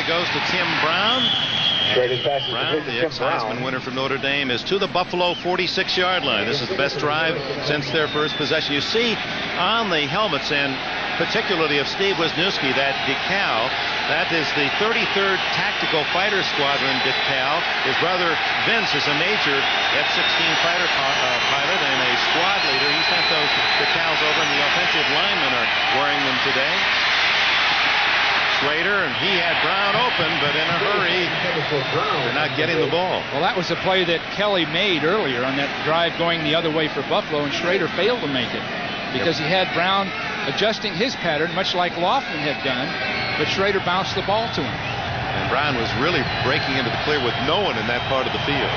goes to Tim Brown. Brown, the ex-Heisman winner from Notre Dame, is to the Buffalo 46-yard line. This is the best drive since their first possession. You see on the helmets, and particularly of Steve Wisniewski, that decal, that is the 33rd Tactical Fighter Squadron decal. His brother Vince is a major F-16 fighter pilot and a squad leader. He sent those decals over, and the offensive linemen are wearing them today. Schrader, and he had Brown open, but in a hurry, they're not getting the ball. Well, that was a play that Kelly made earlier on that drive going the other way for Buffalo, and Schrader failed to make it because he had Brown adjusting his pattern, much like Laughlin had done, but Schrader bounced the ball to him. And Brown was really breaking into the clear with no one in that part of the field.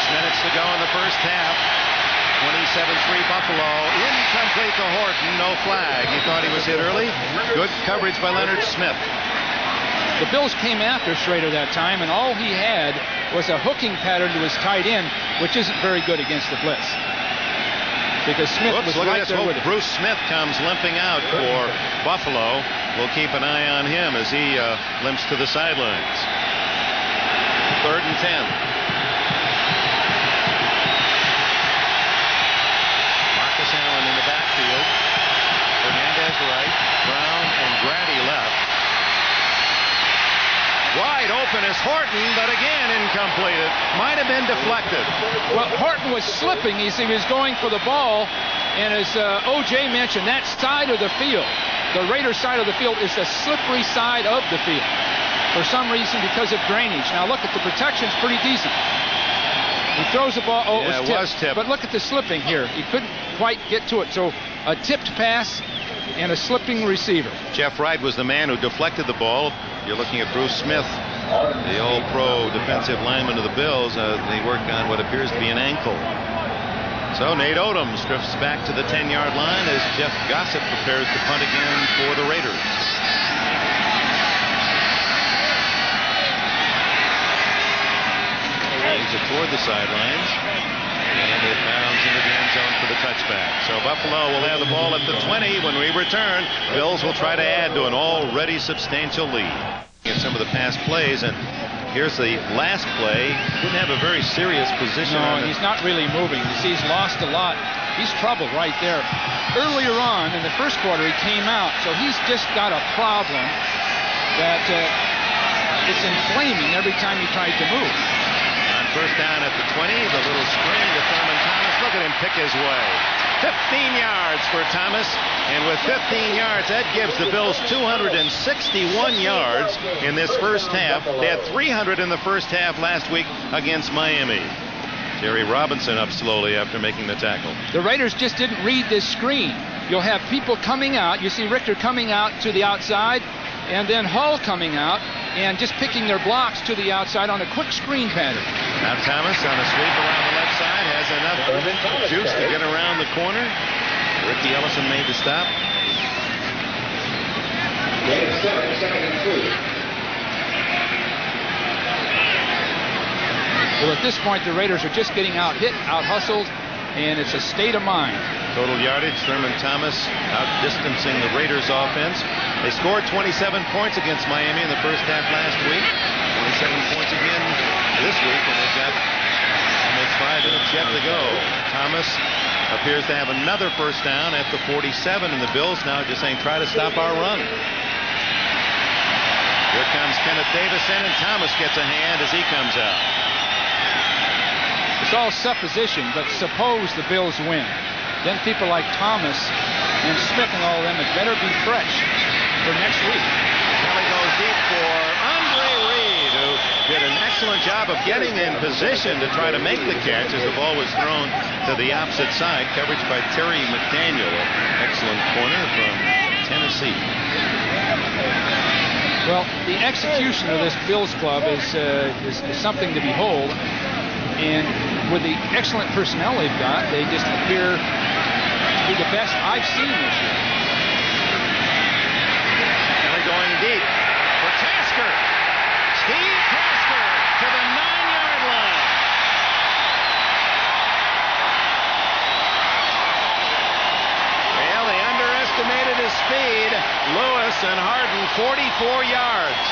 6 minutes to go in the first half. 27-3 Buffalo. Incomplete to Horton. No flag. He thought he was hit early. Good coverage by Leonard Smith. The Bills came after Schrader that time, and all he had was a hooking pattern to his tight end, which isn't very good against the blitz. Because Smith was right there with it. Bruce Smith comes limping out for Buffalo. We'll keep an eye on him as he limps to the sidelines. 3rd and 10. Allen in the backfield. Hernandez right. Brown and Grady left. Wide open is Horton, but again incomplete. It might have been deflected. Well, Horton was slipping as he was going for the ball, and as O.J. mentioned, that side of the field, the Raiders side of the field, is the slippery side of the field for some reason because of drainage. Now look at the protection's pretty decent. He throws the ball. Oh, yeah, it was tipped. But look at the slipping here. He couldn't quite get to it. So a tipped pass and a slipping receiver. Jeff Wright was the man who deflected the ball. You're looking at Bruce Smith, the all-pro defensive lineman of the Bills. They worked on what appears to be an ankle. So Nate Odoms drifts back to the 10-yard line as Jeff Gossett prepares to punt again for the Raiders. Leads it toward the sidelines, and it bounds into the end zone for the touchback. So Buffalo will have the ball at the 20 when we return. Bills will try to add to an already substantial lead. In some of the past plays, and here's the last play. Didn't have a very serious position. No, he's not really moving. You see, he's lost a lot. He's troubled right there. Earlier on in the first quarter, he came out, so he's just got a problem that it's inflaming every time he tries to move. First down at the 20, the little screen to Thurman Thomas. Look at him pick his way. 15 yards for Thomas, and with 15 yards, that gives the Bills 261 yards in this first half. They had 300 in the first half last week against Miami. Jerry Robinson up slowly after making the tackle. The Raiders just didn't read this screen. You'll have people coming out. You see Richter coming out to the outside, and then Hull coming out and just picking their blocks to the outside on a quick screen pattern. Now Thomas on a sweep around the left side has enough juice to get around the corner. Ricky Ellison made the stop. Well, at this point, the Raiders are just getting out-hit, out-hustled, and it's a state of mind. Total yardage, Thurman Thomas out-distancing the Raiders offense. They scored 27 points against Miami in the first half last week. 27 points again this week, and they've got almost 5 minutes yet to go. Thomas appears to have another first down at the 47, and the Bills now just saying, try to stop our run. Here comes Kenneth Davison, and Thomas gets a hand as he comes out. It's all supposition, but suppose the Bills win. Then people like Thomas and Smith and all of them had better be fresh for next week. Kelly goes deep for Andre Reed, who did an excellent job of getting in position to try to make the catch as the ball was thrown to the opposite side. Coverage by Terry McDaniel, an excellent corner from Tennessee. Well, the execution of this Bills club is something to behold. And with the excellent personnel they've got, they just appear to be the best I've seen this year. Kelly going deep for Tasker. Steve Tasker to the 9-yard line. 44 yards.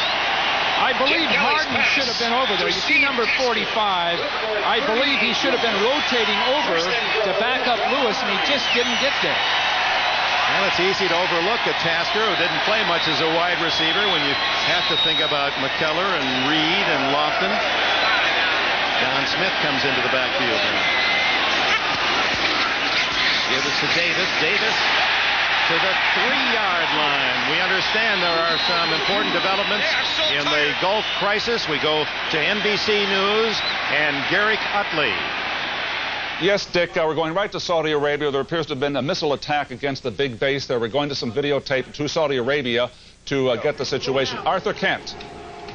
I believe Harden should have been over there. You see number 45. I believe he should have been rotating over to back up Lewis, and he just didn't get there. Well, it's easy to overlook a Tasker who didn't play much as a wide receiver when you have to think about McKellar and Reed and Lofton. Don Smith comes into the backfield now. Give us to Davis. Davis to the 3-yard line. We understand there are some important developments in the Gulf crisis. We go to NBC News and Garrick Utley. Yes, Dick, we're going right to Saudi Arabia. There appears to have been a missile attack against the big base there. We're going to some videotape to Saudi Arabia to get the situation. Arthur Kent.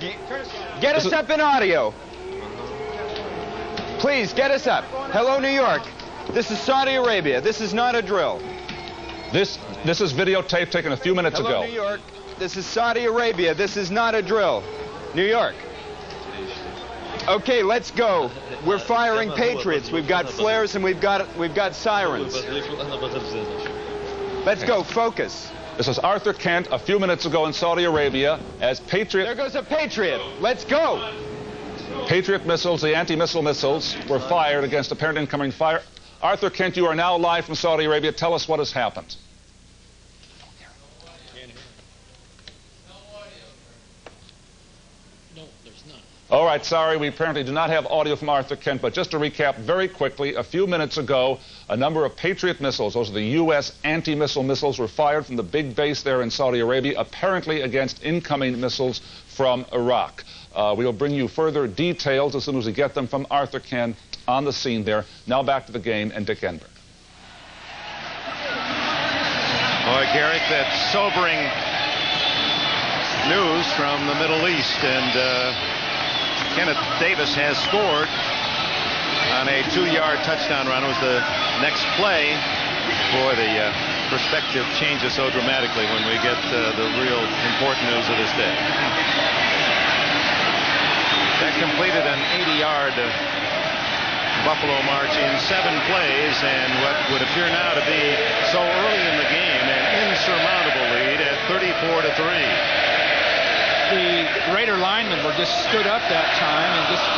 Get us up in audio. Please, get us up. Hello, New York. This is Saudi Arabia. This is not a drill. This is videotape taken a few minutes ago. Hello, New York. This is Saudi Arabia. This is not a drill. New York. Okay, let's go. We're firing Patriots. We've got flares and we've got sirens. Let's go. Focus. This is Arthur Kent a few minutes ago in Saudi Arabia as Patriot. There goes a Patriot. Let's go. Patriot missiles, the anti-missile missiles, were fired against apparent incoming fire. Arthur Kent, you are now live from Saudi Arabia. Tell us what has happened. All right, sorry, we apparently do not have audio from Arthur Kent, but just to recap very quickly, a few minutes ago, a number of Patriot missiles, those are the U.S. anti-missile missiles, were fired from the big base there in Saudi Arabia, apparently against incoming missiles from Iraq. We will bring you further details as soon as we get them from Arthur Kent on the scene there. Now back to the game and Dick Enberg. Boy, Garrick, that's sobering news from the Middle East, and Kenneth Davis has scored on a 2-yard touchdown run. It was the next play. Boy, the perspective changes so dramatically when we get the real important news of this day. That completed an 80-yard Buffalo march in 7 plays, and what would appear now to be so early in the game, an insurmountable lead at 34-3. The Raider linemen were just stood up that time and just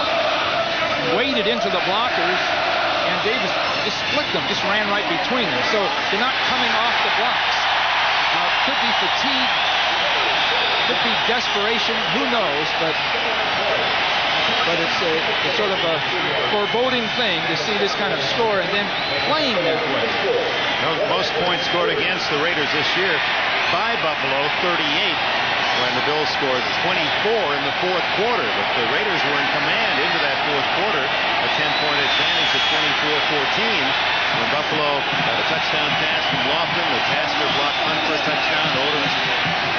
waded into the blockers, and Davis just flicked them, just ran right between them. So they're not coming off the blocks. Now, it could be fatigue, could be desperation, who knows, but it's sort of a foreboding thing to see this kind of score and then playing that way. Most points scored against the Raiders this year by Buffalo, 38. When the Bills scored 24 in the 4th quarter. But the Raiders were in command into that 4th quarter. A 10-point advantage at 24-14. When Buffalo had a touchdown pass from Lofton, the Tasker block punt for a touchdown, Odom's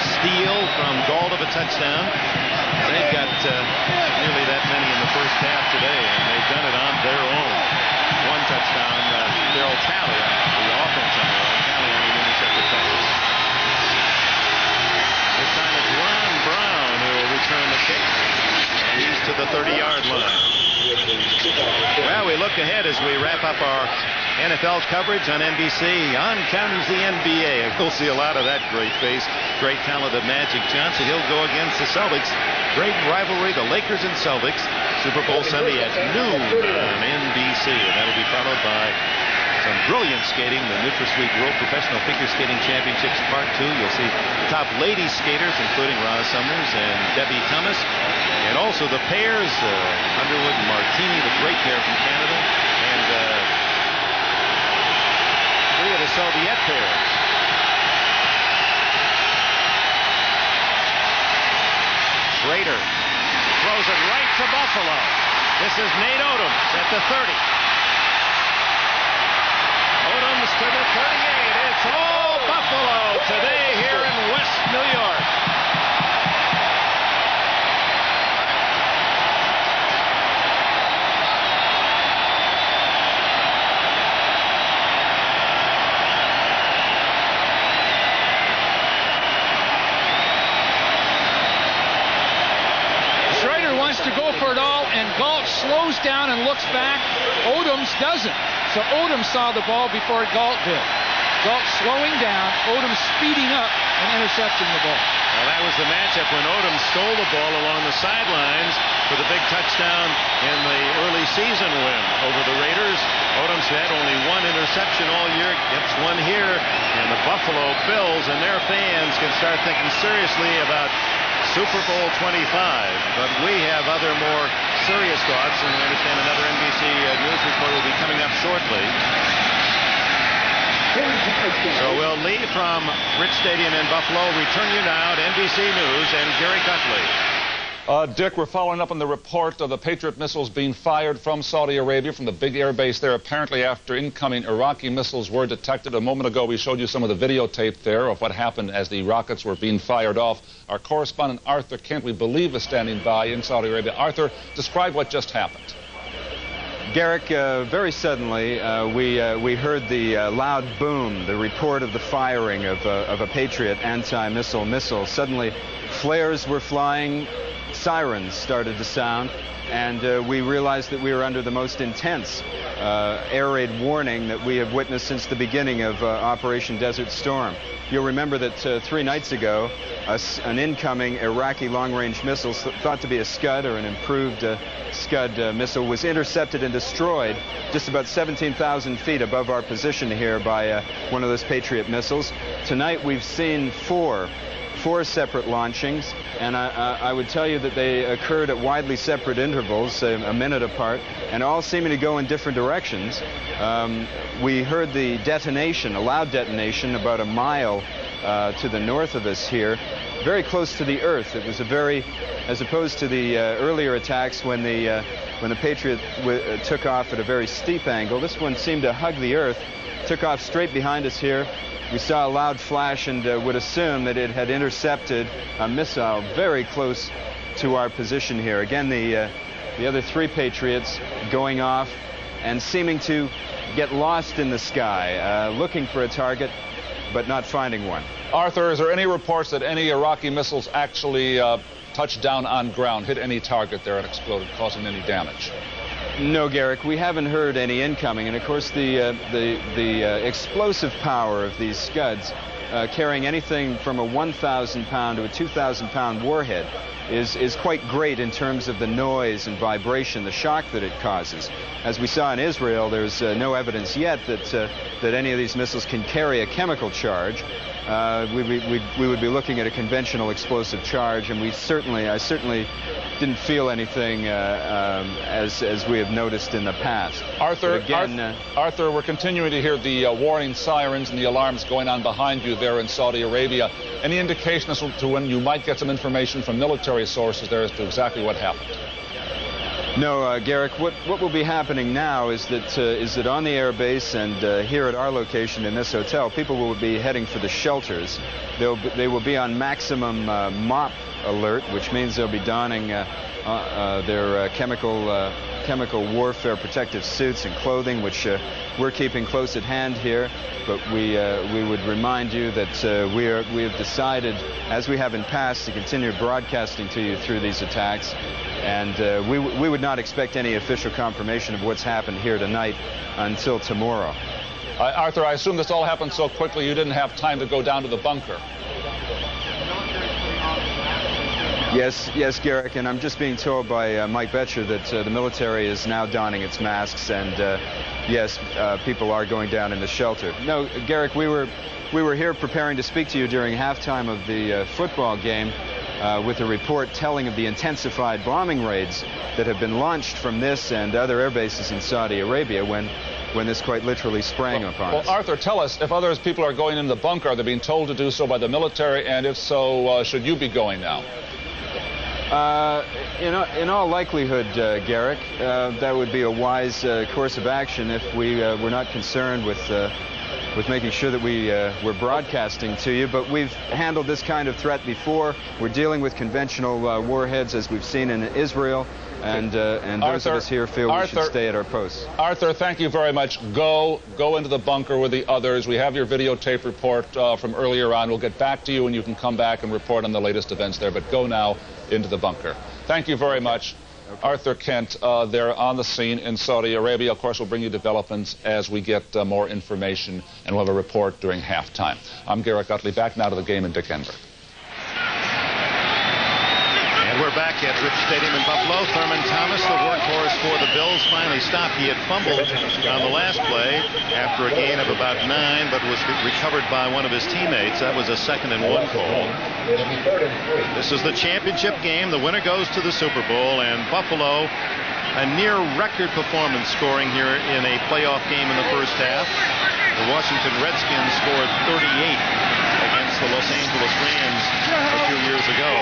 steal from Galt of a touchdown. They've got nearly that many in the first half today, and they've done it on their own. One touchdown, Darryl Talley, the offensive Talley on the intercepted touches. This time it's Ron Brown who will return the kick. And he's to the 30-yard line. Well, we look ahead as we wrap up our NFL coverage on NBC. On comes the NBA. We'll see a lot of that great face, great talent of Magic Johnson. He'll go against the Celtics. Great rivalry, the Lakers and Celtics. Super Bowl Sunday at noon on NBC. And that'll be followed by some brilliant skating, the NutraSweet World Professional Figure Skating Championships Part 2. You'll see top lady skaters, including Roz Summers and Debbie Thomas. And also the pairs, Underwood and Martini, the great pair from Canada. And 3 of the Soviet pairs. Schrader throws it right to Buffalo. This is Nate Odoms at the 30. Odoms to the 38. It's all Buffalo today here in West New York. Schrader wants to go for it all, and Galt slows down and looks back. Odoms doesn't. So Odoms saw the ball before Galt did. Galt slowing down, Odoms speeding up and intercepting the ball. Well, that was the matchup when Odom stole the ball along the sidelines for the big touchdown in the early season win over the Raiders. Odom's had only one interception all year, gets one here, and the Buffalo Bills and their fans can start thinking seriously about Super Bowl 25. But we have other more serious thoughts, and we understand another NBC News report will be coming up shortly. So we'll leave from Rich Stadium in Buffalo, return you now to NBC News and Gary Gutley. Dick, we're following up on the report of the Patriot missiles being fired from Saudi Arabia, from the big air base there, apparently after incoming Iraqi missiles were detected. A moment ago, we showed you some of the videotape there of what happened as the rockets were being fired off. Our correspondent, Arthur Kent, we believe, is standing by in Saudi Arabia. Arthur, describe what just happened. Garrick, very suddenly, we heard the loud boom, the report of the firing of a Patriot anti-missile missile. Suddenly, flares were flying, sirens started to sound, and we realized that we were under the most intense air raid warning that we have witnessed since the beginning of Operation Desert Storm. You'll remember that 3 nights ago, an incoming Iraqi long-range missile thought to be a Scud or an improved Scud missile was intercepted and destroyed just about 17,000 feet above our position here by one of those Patriot missiles. Tonight we've seen four separate launchings, and I would tell you that they occurred at widely separate intervals, a minute apart, and all seeming to go in different directions. We heard the detonation, a loud detonation, about a mile to the north of us here, very close to the earth. It was a very, as opposed to the earlier attacks when the Patriot took off at a very steep angle, this one seemed to hug the earth, took off straight behind us here. We saw a loud flash and would assume that it had intercepted a missile very close to our position here. Again, the other 3 Patriots going off and seeming to get lost in the sky, looking for a target, but not finding one. Arthur, is there any reports that any Iraqi missiles actually touched down on ground, hit any target there and exploded, causing any damage? No, Garrick, we haven't heard any incoming, and of course the explosive power of these Scuds, carrying anything from a 1,000-pound to a 2,000-pound warhead, is quite great in terms of the noise and vibration, the shock that it causes. As we saw in Israel, there's no evidence yet that any of these missiles can carry a chemical charge. We would be looking at a conventional explosive charge, and I certainly didn't feel anything as we have noticed in the past. Arthur, Arthur, we're continuing to hear the warning sirens and the alarms going on behind you there in Saudi Arabia. Any indication as to when you might get some information from military sources there as to exactly what happened? No, Garrick, what will be happening now is that on the air base and here at our location in this hotel, people will be heading for the shelters. They will be on maximum MOP alert, which means they'll be donning their chemical warfare protective suits and clothing, which we're keeping close at hand here. But we would remind you that we have decided, as we have in past, to continue broadcasting to you through these attacks. And we would not expect any official confirmation of what's happened here tonight until tomorrow. Arthur, I assume this all happened so quickly you didn't have time to go down to the bunker. Yes, Garrick, and I'm just being told by Mike Betcher that the military is now donning its masks, and yes, people are going down in the shelter. No, Garrick, we were here preparing to speak to you during halftime of the football game with a report telling of the intensified bombing raids that have been launched from this and other air bases in Saudi Arabia when this quite literally sprang upon us. Well, Arthur, tell us, if other people are going in the bunker, are they being told to do so by the military, and if so, should you be going now? In all likelihood, Garrick, that would be a wise course of action if we were not concerned with making sure that we're broadcasting to you. But we've handled this kind of threat before. We're dealing with conventional warheads, as we've seen in Israel, and those of us here feel we should stay at our posts. Arthur, thank you very much. Go into the bunker with the others. We have your videotape report from earlier on. We'll get back to you, and you can come back and report on the latest events there. But go now into the bunker. Thank you very much. Okay. Arthur Kent, there on the scene in Saudi Arabia. Of course, we'll bring you developments as we get more information, and we'll have a report during halftime. I'm Garrett Gutley, back now to the game in Dick Enberg. And we're back at Rich Stadium in Buffalo. Thurman Thomas, the workhorse for the Bills, finally stopped. He had fumbled on the last play after a gain of about 9, but was recovered by one of his teammates. That was a 2nd and 1 call. This is the championship game. The winner goes to the Super Bowl, and Buffalo, a near record performance scoring here in a playoff game in the first half. The Washington Redskins scored 38 against the Los Angeles Rams a few years ago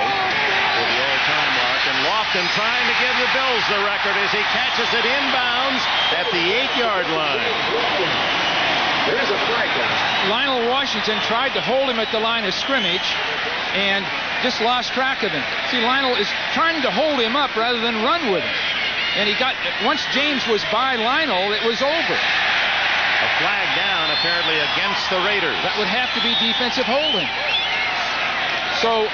for the all-time mark. And Lofton trying to give the Bills the record as he catches it inbounds at the 8-yard line. There's a flag down. Lionel Washington tried to hold him at the line of scrimmage and just lost track of him. See, Lionel is trying to hold him up rather than run with him. And he got, once James was by Lionel, it was over. A flag down, apparently, against the Raiders. That would have to be defensive holding. So,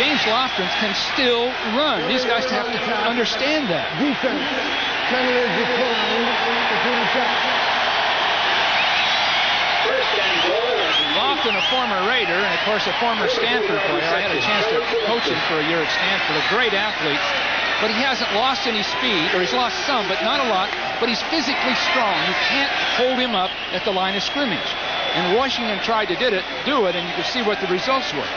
James Lofton can still run. These guys have to understand that. Defense. Penalty decline. Lofton, a former Raider, and of course a former Stanford player. I had a chance to coach him for a year at Stanford. A great athlete. But he hasn't lost any speed, or he's lost some, but not a lot. But he's physically strong. You can't hold him up at the line of scrimmage. And Washington tried to do it, and you can see what the results were.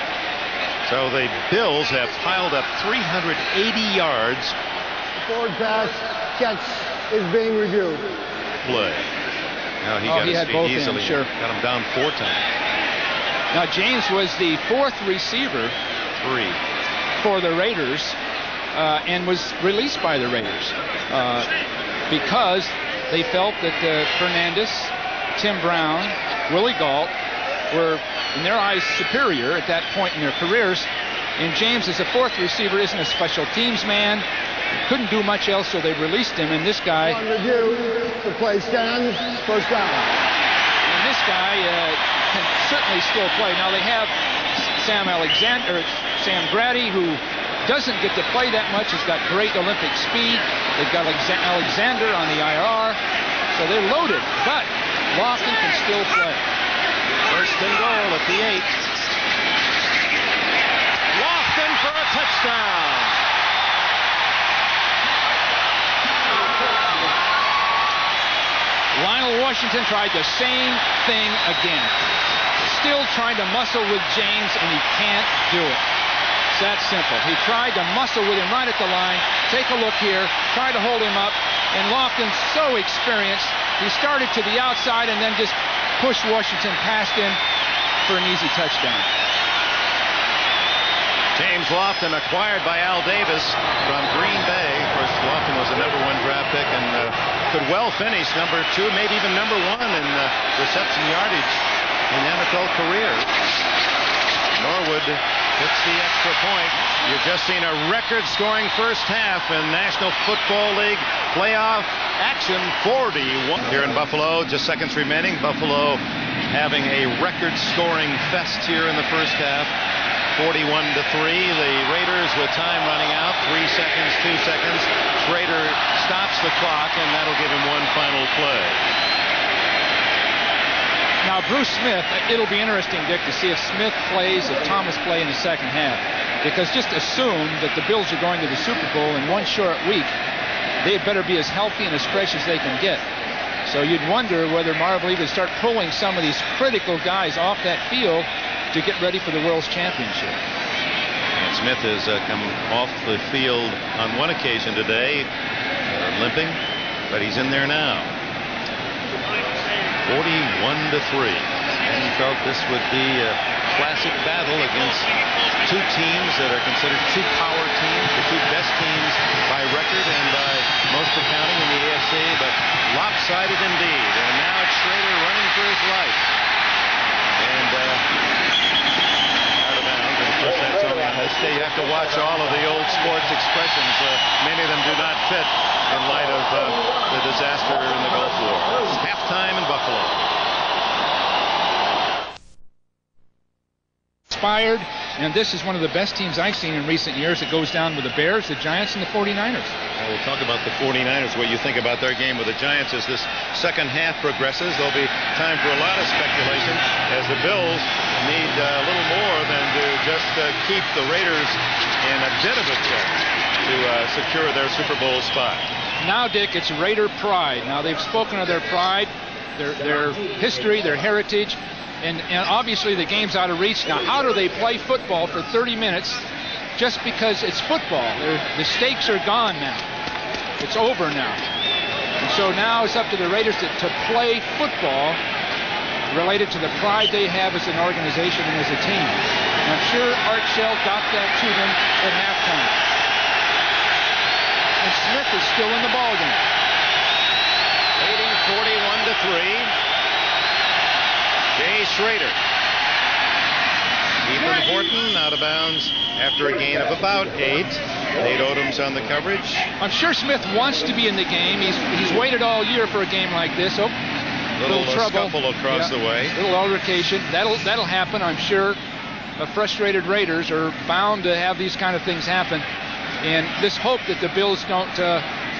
So the Bills have piled up 380 yards. Forward pass catch is being reviewed. Play. Now he got his had feet both easily. in, sure. Got him down 4 times. Now James was the 4th receiver for the Raiders. And was released by the Raiders because they felt that Fernandez, Tim Brown, Willie Gault were, in their eyes, superior at that point in their careers. And James, as a 4th receiver, isn't a special teams man. Couldn't do much else, so they released him. And this guy... On review, the play stands, first down. And this guy can certainly still play. Now, they have Sam Grady, who doesn't get to play that much. He's got great Olympic speed. They've got Alexander on the IR. So they're loaded. But Lofton can still play. First and goal at the 8. Lofton for a touchdown. Lionel Washington tried the same thing again. Still trying to muscle with James, and he can't do it. It's that simple. He tried to muscle with him right at the line. Take a look here. Tried to hold him up. And Lofton's so experienced. He started to the outside and then just pushed Washington past him for an easy touchdown. James Lofton, acquired by Al Davis from Green Bay. Of course, Lofton was a #1 draft pick and could well finish #2, maybe even #1 in reception yardage in the NFL career. Norwood hits the extra point. You've just seen a record-scoring first half in National Football League playoff action. 41 here in Buffalo. Just seconds remaining. Buffalo having a record-scoring fest here in the first half. 41-3. The Raiders with time running out. 3 seconds, 2 seconds. Schrader stops the clock, and that'll give him one final play. Now, Bruce Smith, it'll be interesting, Dick, to see if Smith plays, if Thomas play in the second half. Because just assume that the Bills are going to the Super Bowl in one short week. They had better be as healthy and as fresh as they can get. So you'd wonder whether Marv Lee would start pulling some of these critical guys off that field to get ready for the World's Championship. And Smith has come off the field on one occasion today, limping, but he's in there now. 41-3. And he felt this would be a classic battle against two teams that are considered two power teams, the two best teams by record and by most accounting in the AFC, but lopsided indeed. And now it's Schrader running for his life. And out of bounds. And of course, that's only on this day. You have to watch all of the old sports expressions. Many of them do not fit in light of the disaster in the Gulf War. It's halftime in Buffalo. Inspired, and this is one of the best teams I've seen in recent years. It goes down with the Bears, the Giants, and the 49ers. Well, we'll talk about the 49ers, what you think about their game with the Giants as this second half progresses. There'll be time for a lot of speculation as the Bills need a little more than to just keep the Raiders in a bit of a check to secure their Super Bowl spot. Now, Dick, it's Raider pride. Now, they've spoken of their pride, their history, their heritage, and obviously the game's out of reach. Now, how do they play football for 30 minutes just because it's football? The stakes are gone now. It's over now. And so now it's up to the Raiders to play football related to the pride they have as an organization and as a team. And I'm sure Art Shell got that to them at halftime. And Smith is still in the ballgame. Leading 41-3. Jay Schrader. Ethan Horton out of bounds after a gain of about 8. Nate Odoms on the coverage. I'm sure Smith wants to be in the game. He's waited all year for a game like this. Oh, little trouble. Scuffle across the way. Little altercation. That'll happen, I'm sure. Frustrated Raiders are bound to have these kind of things happen. And this hope that the Bills don't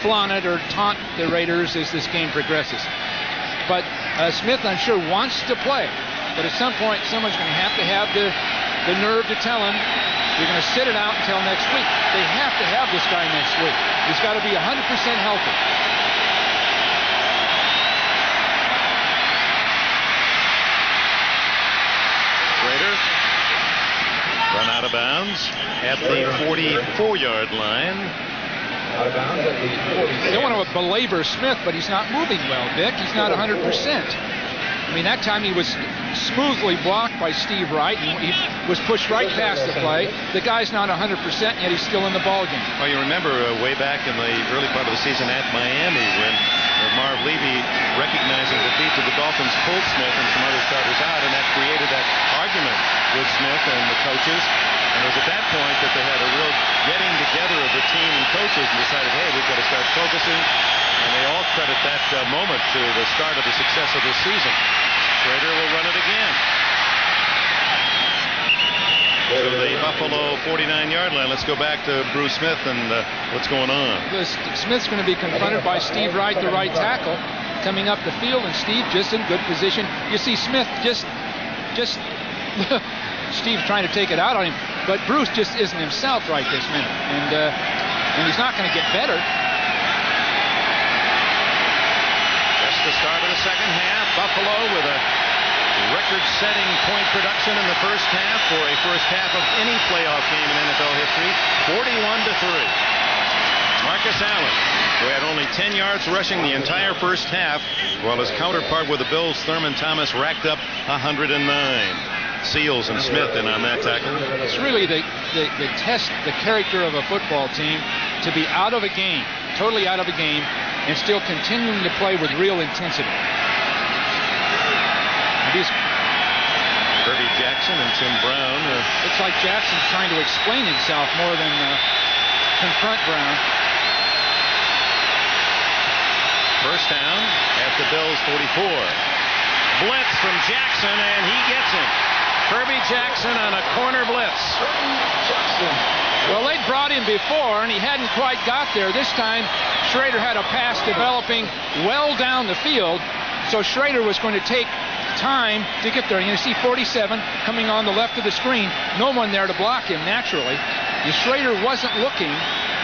flaunt it or taunt the Raiders as this game progresses. But Smith, I'm sure, wants to play. But at some point, someone's going to have the nerve to tell him, you're going to sit it out until next week. They have to have this guy next week. He's got to be 100% healthy. Schrader run out of bounds at the 44-yard line. They don't want to belabor Smith, but he's not moving well, Dick. He's not 100%. I mean, that time he was smoothly blocked by Steve Wright, and he was pushed right past the play. The guy's not 100%, yet he's still in the ballgame. Well, you remember way back in the early part of the season at Miami when Marv Levy, recognizing defeat to the Dolphins, pulled Smith and some other starters out, and that created that argument with Smith and the coaches. And it was at that point that they had a real getting together of the team and coaches and decided, hey, we've got to start focusing. And they all credit that moment to the start of the success of this season. Schrader will run it again. To the Buffalo 49-yard line. Let's go back to Bruce Smith and what's going on. Smith's going to be confronted by Steve Wright, the right tackle, coming up the field, and Steve just in good position. You see Smith just Steve's trying to take it out on him, but Bruce just isn't himself right this minute, and he's not going to get better. Just the start of the second half. Buffalo with a record-setting point production in the first half for a first half of any playoff game in NFL history. 41-3. Marcus Allen, who had only 10 yards rushing the entire first half, while his counterpart with the Bills, Thurman Thomas, racked up 109. Seals and Smith in on that tackle. It's really the test, the character of a football team, to be out of a game, totally out of a game, and still continuing to play with real intensity. Kirby Jackson and Tim Brown. Looks like Jackson's trying to explain himself more than confront Brown. First down at the Bills 44. Blitz from Jackson, and he gets him. Kirby Jackson on a corner blitz. Well, they'd brought him before, and he hadn't quite got there. This time, Schrader had a pass developing well down the field, so Schrader was going to take time to get there. You see 47 coming on the left of the screen. No one there to block him, naturally. And Schrader wasn't looking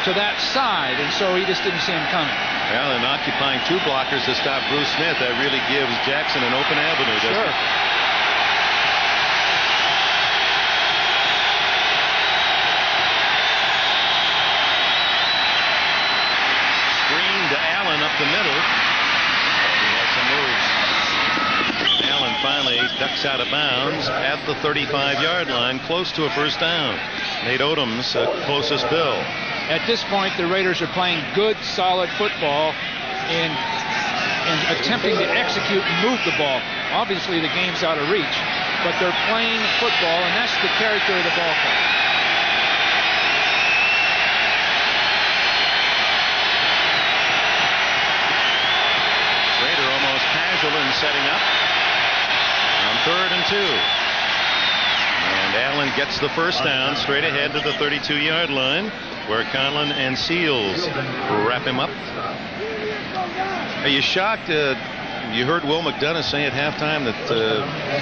to that side, and so he just didn't see him coming. Well, and occupying two blockers to stop Bruce Smith, that really gives Jackson an open avenue, doesn't it? Screen to Allen up the middle. He has some moves. Allen finally ducks out of bounds at the 35-yard line, close to a first down. Nate Odoms, closest Bill. At this point, the Raiders are playing good, solid football and attempting to execute and move the ball. Obviously, the game's out of reach, but they're playing football, and that's the character of the ball club. Schrader almost casual in setting up on 3rd and 2. And Allen gets the first down straight ahead to the 32-yard line, where Conlon and Seals wrap him up. Are you shocked, You heard Will McDonough say at halftime that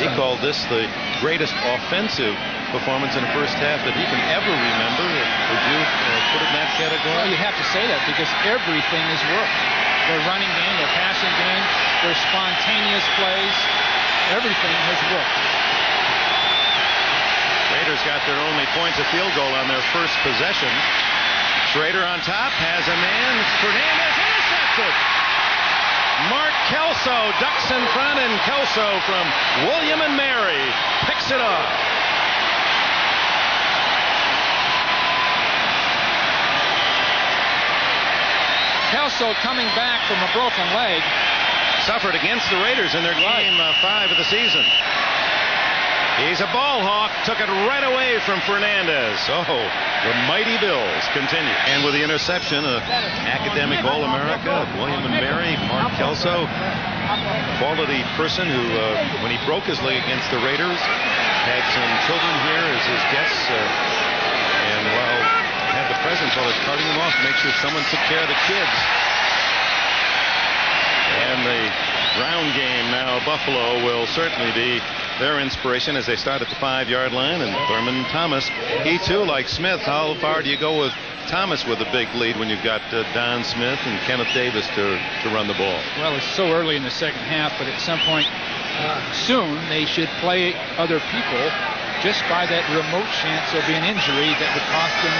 he called this the greatest offensive performance in the first half that he can ever remember. Would you put it in that category? Well, you have to say that because everything is worked. Their running game, their passing game, their spontaneous plays, everything has worked. Raiders got their only points of field goal on their first possession. Schrader on top, has a man. Fernandez intercepted. Mark Kelso ducks in front, and Kelso from William and Mary picks it off. Kelso coming back from a broken leg. Suffered against the Raiders in their game 5 of the season. He's a ball hawk, took it right away from Fernandez. Oh, the mighty Bills continue. And with the interception, academic All-America, William and Mary, Mark Kelso, quality person who, when he broke his leg against the Raiders, had some children here as his guests, and while had the presence while they're carting them off, make sure someone took care of the kids. And the ground game now, Buffalo will certainly be their inspiration as they start at the 5-yard line. And Thurman Thomas, he too, like Smith, how far do you go with Thomas with a big lead when you've got Don Smith and Kenneth Davis to run the ball? Well, it's so early in the second half, but at some point soon they should play other people just by that remote chance there'll be an injury that would cost them